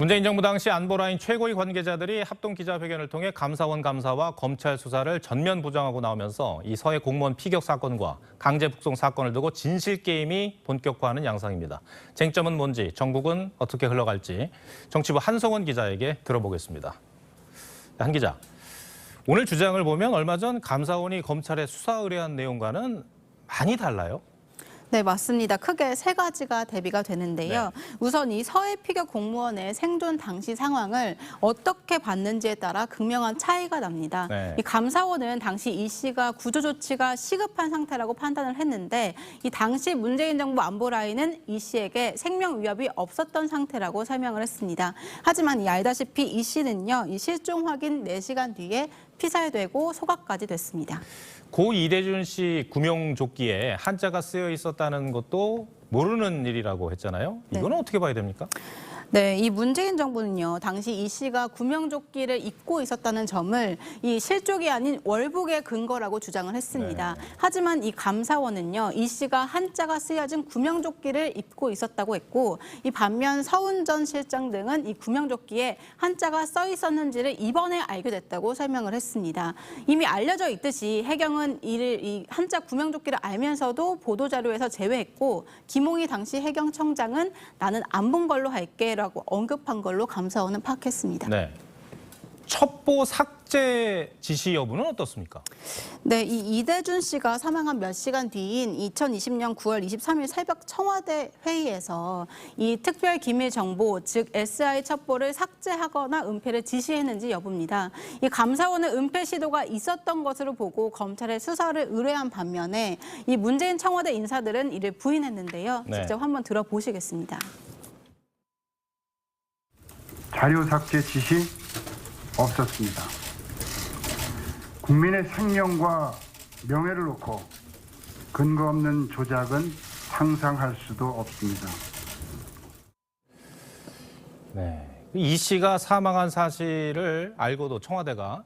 문재인 정부 당시 안보라인 최고위 관계자들이 합동 기자회견을 통해 감사원 감사와 검찰 수사를 전면 부정하고 나오면서 이 서해 공무원 피격 사건과 강제 북송 사건을 두고 진실 게임이 본격화하는 양상입니다. 쟁점은 뭔지, 전국은 어떻게 흘러갈지 정치부 한성원 기자에게 들어보겠습니다. 한 기자, 오늘 주장을 보면 얼마 전 감사원이 검찰에 수사 의뢰한 내용과는 많이 달라요? 네, 맞습니다. 크게 세 가지가 대비가 되는데요. 네. 우선 이 서해 피격 공무원의 생존 당시 상황을 어떻게 봤는지에 따라 극명한 차이가 납니다. 네. 이 감사원은 당시 이 씨가 구조 조치가 시급한 상태라고 판단을 했는데 이 당시 문재인 정부 안보라인은 이 씨에게 생명 위협이 없었던 상태라고 설명을 했습니다. 하지만 알다시피 이 씨는요, 이 실종 확인 4시간 뒤에 피살되고 소각까지 됐습니다. 고 이대준 씨 구명조끼에 한자가 쓰여 있었다는 것도 모르는 일이라고 했잖아요. 이거는 네. 어떻게 봐야 됩니까? 네, 이 문재인 정부는요, 당시 이 씨가 구명조끼를 입고 있었다는 점을 이 실족이 아닌 월북의 근거라고 주장을 했습니다. 네. 하지만 이 감사원은요, 이 씨가 한자가 쓰여진 구명조끼를 입고 있었다고 했고, 이 반면 서훈 전 실장 등은 이 구명조끼에 한자가 써 있었는지를 이번에 알게 됐다고 설명을 했습니다. 이미 알려져 있듯이 해경은 이 한자 구명조끼를 알면서도 보도자료에서 제외했고, 김홍희 당시 해경청장은 나는 안 본 걸로 할게 라고 언급한 걸로 감사원은 파악했습니다. 네. 첩보 삭제 지시 여부는 어떻습니까? 네, 이 이대준 씨가 사망한 몇 시간 뒤인 2020년 9월 23일 새벽 청와대 회의에서 이 특별 기밀 정보, 즉 SI 첩보를 삭제하거나 은폐를 지시했는지 여부입니다. 이 감사원은 은폐 시도가 있었던 것으로 보고 검찰에 수사를 의뢰한 반면에 이 문재인 청와대 인사들은 이를 부인했는데요. 네. 직접 한번 들어보시겠습니다. 자료 삭제 지시 없었습니다. 국민의 생명과 명예를 놓고 근거 없는 조작은 상상할 수도 없습니다. 네. 이 씨가 사망한 사실을 알고도 청와대가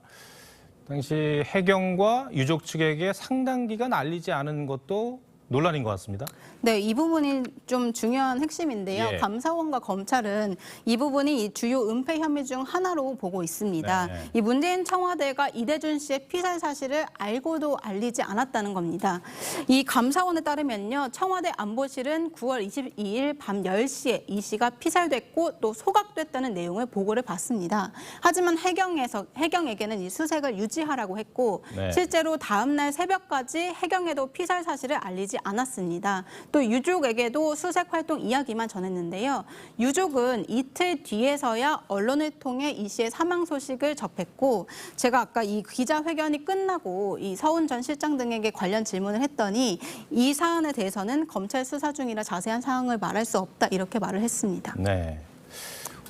당시 해경과 유족 측에게 상당 기간 알리지 않은 것도 논란인 것 같습니다. 네, 이 부분이 좀 중요한 핵심인데요. 예. 감사원과 검찰은 이 부분이 이 주요 은폐 혐의 중 하나로 보고 있습니다. 네. 이 문재인 청와대가 이대준 씨의 피살 사실을 알고도 알리지 않았다는 겁니다. 이 감사원에 따르면요, 청와대 안보실은 9월 22일 밤 10시에 이 씨가 피살됐고 또 소각됐다는 내용을 보고를 받습니다. 하지만 해경에게는 이 수색을 유지하라고 했고 네. 실제로 다음 날 새벽까지 해경에도 피살 사실을 알리지 않았습니다. 또 유족에게도 수색 활동 이야기만 전했는데요. 유족은 이틀 뒤에서야 언론을 통해 이 씨의 사망 소식을 접했고, 제가 아까 이 기자회견이 끝나고 이 서훈 전 실장 등에게 관련 질문을 했더니 이 사안에 대해서는 검찰 수사 중이라 자세한 사항을 말할 수 없다, 이렇게 말을 했습니다. 네.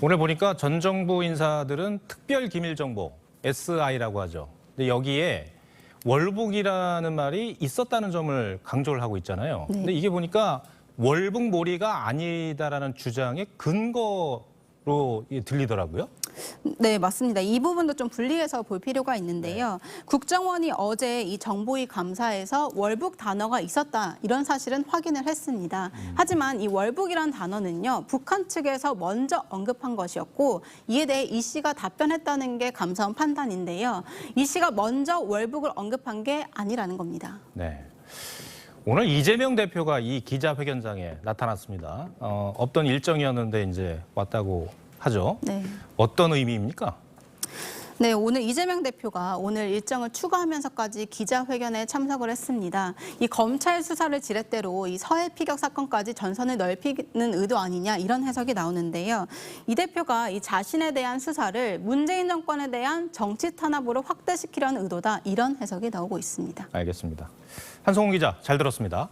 오늘 보니까 전 정부 인사들은 특별 기밀 정보, SI라고 하죠. 근데 여기에 월북이라는 말이 있었다는 점을 강조를 하고 있잖아요. 네. 근데 이게 보니까 월북몰이가 아니다라는 주장의 근거로 들리더라고요. 네, 맞습니다. 이 부분도 좀 분리해서 볼 필요가 있는데요. 국정원이 어제 이 정보위 감사에서 월북 단어가 있었다, 이런 사실은 확인을 했습니다. 하지만 이 월북이란 단어는요, 북한 측에서 먼저 언급한 것이었고, 이에 대해 이 씨가 답변했다는 게 감사원 판단인데요. 이 씨가 먼저 월북을 언급한 게 아니라는 겁니다. 네. 오늘 이재명 대표가 이 기자회견장에 나타났습니다. 없던 일정이었는데 이제 왔다고 하죠. 네. 어떤 의미입니까? 네, 오늘 이재명 대표가 오늘 일정을 추가하면서까지 기자회견에 참석을 했습니다. 이 검찰 수사를 지렛대로 이 서해 피격 사건까지 전선을 넓히는 의도 아니냐, 이런 해석이 나오는데요. 이 대표가 이 자신에 대한 수사를 문재인 정권에 대한 정치 탄압으로 확대시키려는 의도다, 이런 해석이 나오고 있습니다. 알겠습니다. 한성훈 기자, 잘 들었습니다.